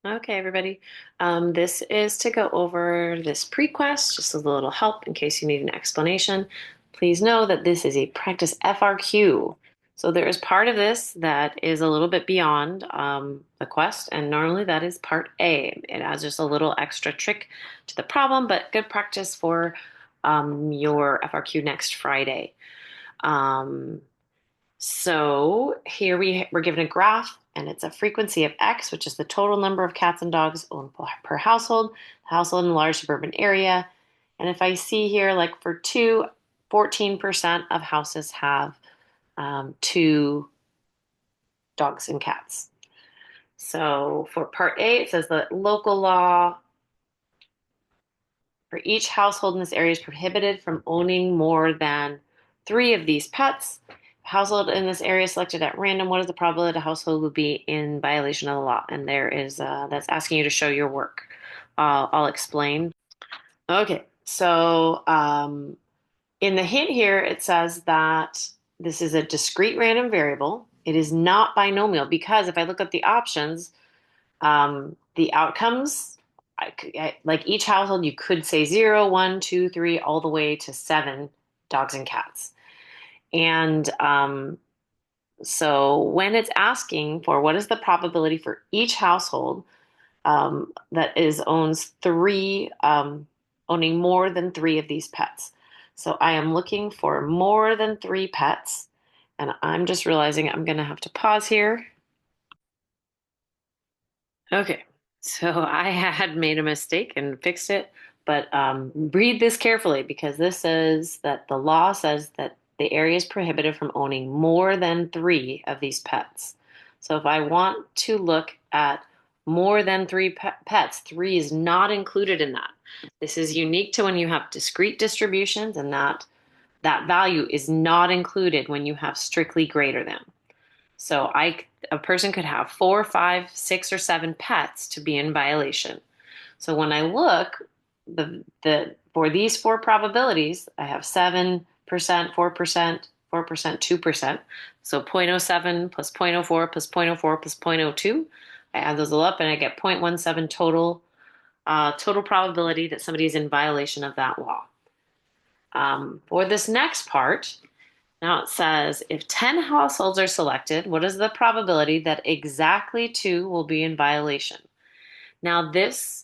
Okay, everybody. This is to go over this PreQuest, just a little help in case you need an explanation. Please know that this is a practice FRQ. So there is part of this that is a little bit beyond the quest, and normally that is part A. It adds just a little extra trick to the problem, but good practice for your FRQ next Friday. Um, so here we're given a graph, and it's a frequency of X, which is the total number of cats and dogs owned per household, household in a large suburban area. And if I see here, like for two, 14% of houses have two dogs and cats. So for part A, it says that local law for each household in this area is prohibited from owning more than three of these pets. Household in this area selected at random, what is the probability that a household would be in violation of the law? And there is that's asking you to show your work. I'll explain. Okay, so in the hint here, it says that this is a discrete random variable. It is not binomial because if I look at the options, the outcomes, like each household, you could say 0, 1, 2, 3, all the way to 7 dogs and cats. And so when it's asking for what is the probability for each household that is owns three, owning more than three of these pets. So I am looking for more than three pets, and I'm just realizing I'm going to have to pause here. Okay, so I had made a mistake and fixed it, but read this carefully because this says that the law says that the area is prohibited from owning more than three of these pets. So if I want to look at more than three pets, three is not included in that. This is unique to when you have discrete distributions, and that value is not included when you have strictly greater than. So a person could have 4, 5, 6, or 7 pets to be in violation. So when I look the for these four probabilities, I have 7%, 4%, 4%, 2%. So 0.07 plus 0.04 plus 0.04 plus 0.02. I add those all up and I get 0.17 total probability that somebody is in violation of that law. For this next part, now it says if 10 households are selected, what is the probability that exactly two will be in violation? Now this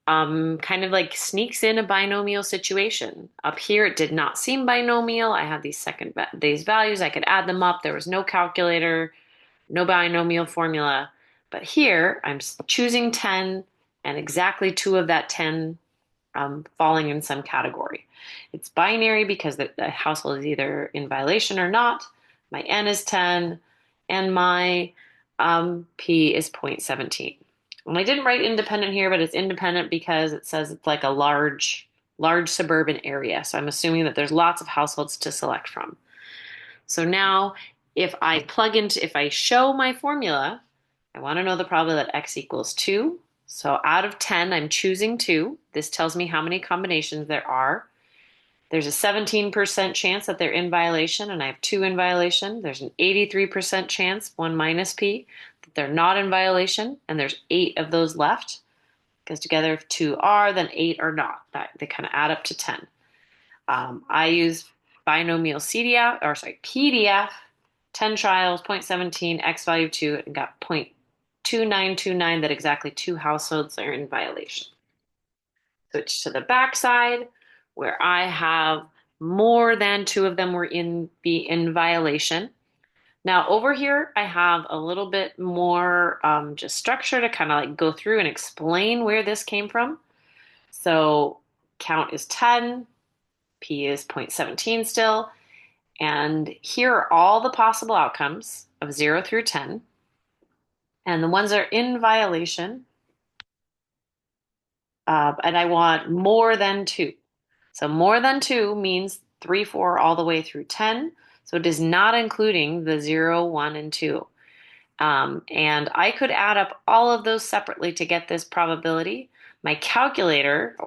kind of like sneaks in a binomial situation. Up here it did not seem binomial. I had these values. I could add them up. There was no calculator, no binomial formula. But here I'm choosing 10 and exactly two of that 10 falling in some category. It's binary because the household is either in violation or not. My N is 10 and my P is 0.17. And I didn't write independent here, but it's independent because it says it's like a large suburban area. So I'm assuming that there's lots of households to select from. So now if I show my formula, I want to know the probability that X equals 2. So out of 10, I'm choosing 2. This tells me how many combinations there are. There's a 17% chance that they're in violation, and I have 2 in violation. There's an 83% chance, 1 minus P, that they're not in violation, and there's 8 of those left. Because together, if 2 are, then 8 are not. They kind of add up to 10. I use binomial PDF, 10 trials, 0.17, X value 2, and got 0.2929 that exactly 2 households are in violation. Switch to the back side where I have more than 2 of them be in violation. Now over here, I have a little bit more just structure to kind of like go through and explain where this came from. So count is 10, P is 0.17 still, and here are all the possible outcomes of 0 through 10. And the ones that are in violation, and I want more than 2. So more than 2 means 3, 4, all the way through 10. So it is not including the 0, 1, and 2. And I could add up all of those separately to get this probability. My calculator,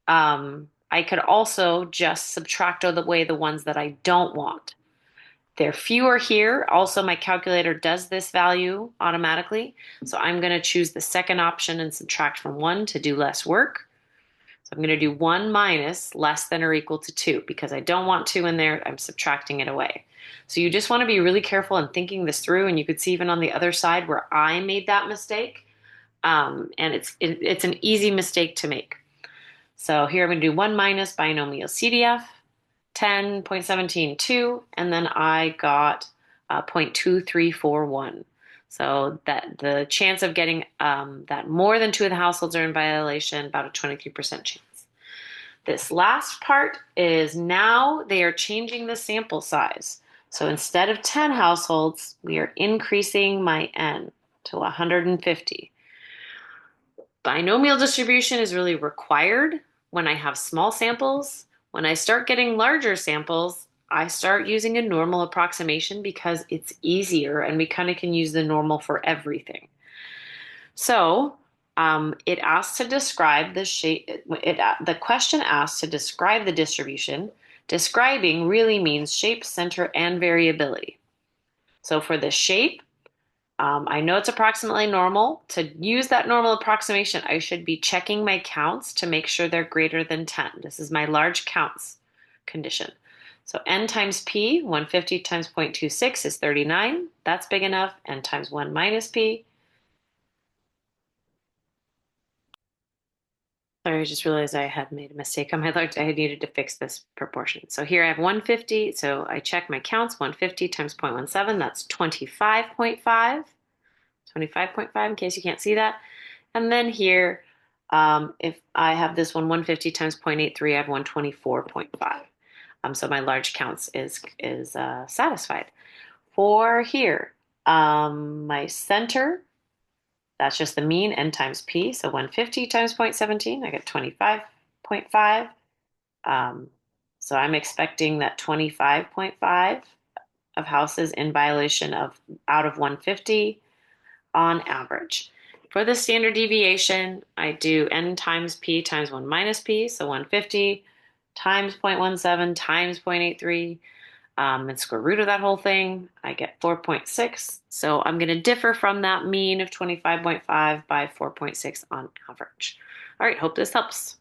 I could also just subtract away the ones that I don't want. There are fewer here. Also, my calculator does this value automatically. So I'm going to choose the second option and subtract from 1 to do less work. So I'm going to do 1 minus less than or equal to 2 because I don't want 2 in there. I'm subtracting it away. So you just want to be really careful in thinking this through. And you could see even on the other side where I made that mistake. And it's an easy mistake to make. So here I'm going to do 1 minus binomial CDF, 10.17, 2, and then I got 0.2341. So that the chance of getting that more than 2 of the households are in violation, about a 23% chance. This last part is now they are changing the sample size. So instead of 10 households, we are increasing my N to 150. Binomial distribution is really required when I have small samples. When I start getting larger samples, I start using a normal approximation because it's easier and we kind of can use the normal for everything. So it asks to describe the shape. The question asks to describe the distribution. Describing really means shape, center, and variability. So for the shape, I know it's approximately normal. To use that normal approximation, I should be checking my counts to make sure they're greater than 10. This is my large counts condition. So n times p, 150 times 0.26 is 39. That's big enough. N times 1 minus p. Sorry, I just realized I had made a mistake on my large. I needed to fix this proportion. So here I have 150. So I check my counts. 150 times 0.17, that's 25.5. 25.5 in case you can't see that. And then here, if I have this one 150 times 0.83, I have 124.5. So my large counts is satisfied. For here, my center, that's just the mean, n times p. So 150 times 0.17, I get 25.5. So I'm expecting that 25.5 of houses in violation of out of 150 on average. For the standard deviation, I do n times p times 1 minus p, so 150 times 0.17 times 0.83, and square root of that whole thing, I get 4.6. So I'm going to differ from that mean of 25.5 by 4.6 on average. All right, hope this helps.